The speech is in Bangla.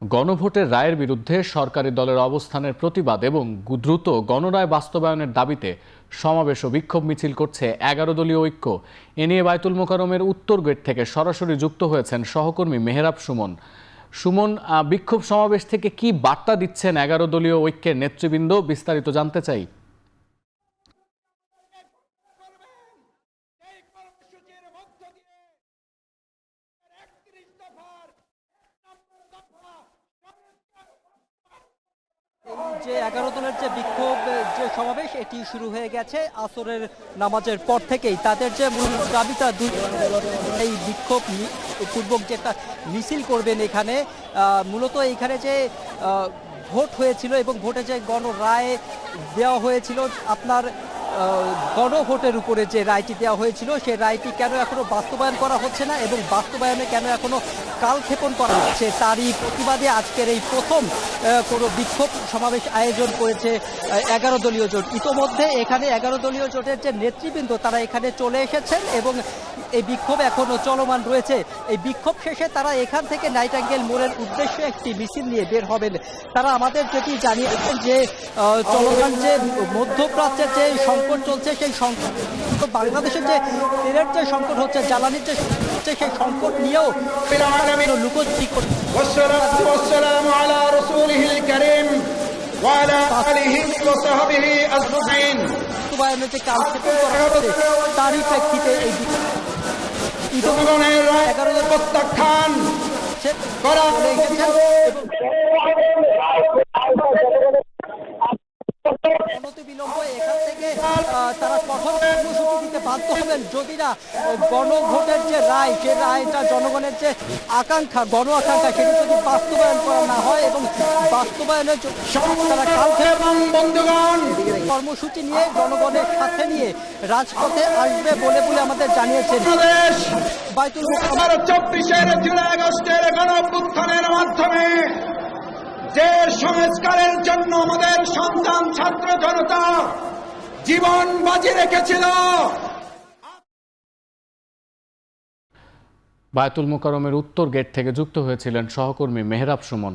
গণভোটের রায়ের বিরুদ্ধে সরকারি দলের অবস্থানের প্রতিবাদ এবং দ্রুত গণরায় বাস্তবায়নের দাবিতে সমাবেশ ও বিক্ষোভ মিছিল করছে ১১ দলীয় ঐক্য। এ নিয়ে বায়তুল মোকাররমের উত্তর গেট থেকে সরাসরি যুক্ত হয়েছেন সহকর্মী মেহরাব সুমন। সুমন, বিক্ষোভ সমাবেশ থেকে কি বার্তা দিচ্ছেন ১১ দলীয় ঐক্যের নেতৃবৃন্দ, বিস্তারিত জানতে চাই। এই যে ১১ দলের যে বিক্ষোভ যে সমাবেশ এটি শুরু হয়ে গেছে আসরের নামাজের পর থেকেই। তাদের যে মূল দাবিটা এই বিক্ষোভ পূর্বক যে একটা মিছিল করবেন এখানে, মূলত এইখানে যে ভোট হয়েছিল এবং ভোটে যে গণরায় দেওয়া হয়েছিল, আপনার গণভোটের উপরে যে রায়টি দেওয়া হয়েছিল সেই রায়টি কেন এখনো বাস্তবায়ন করা হচ্ছে না এবং বাস্তবায়নে কেন এখনো কালক্ষেপণ করা হচ্ছে, তারই প্রতিবাদে আজকের এই প্রথম কোনো বিক্ষোভ সমাবেশ আয়োজন করেছে ১১ দলীয় জোট। ইতোমধ্যে এখানে ১১ দলীয় জোটের যে নেতৃবৃন্দ তারা এখানে চলে এসেছেন এবং এই বিক্ষোভ এখনো চলমান রয়েছে। এই বিক্ষোভ শেষে তারা এখান থেকে নাইটাঙ্গেল মোড়ের উদ্দেশ্যে একটি মিছিল নিয়ে বের হবেন। তারা আমাদের যেটি জানিয়েছেন যে চলমান যে মধ্যপ্রাচ্যের যে সংকট চলছে সেই সংকট, বাংলাদেশের যে তেলের যে সংকট হচ্ছে, জ্বালানির যে হচ্ছে, সেই সংকট নিয়েও লুকোচুরি করছে। বাস্তবায়নের যে কালক্ষেপণ করা হচ্ছে তারই প্রেক্ষিতে এই ১১ জন প্রত্যাখ্যান করা বিলম্ব এখান থেকে তারা কঠোর কর্মসূচি দিতে বাধ্য হবেন যদি না গণভোটের যে রায়, সে রায়টা জনগণের যে আকাঙ্ক্ষা, গণ আকাঙ্ক্ষা, সেটি যদি বাস্তবায়ন করা না হয় এবং বাস্তবায়নের তারা বন্ধুগণ কর্মসূচি নিয়ে জনগণের সাথে নিয়ে রাজপথে আসবে বলে আমাদের জানিয়েছেন। বায়তুল মোকাররম ২৪ জুলাই আগস্টের গণঅভ্যুত্থানের মাধ্যমে যে সংস্কারের জন্য আমাদের সন্তান ছাত্র জনতা জীবন বাজি রেখেছিল। বায়তুল মোকাররমের উত্তর গেট থেকে যুক্ত হয়েছিলেন সহকর্মী মেহরাব সুমন।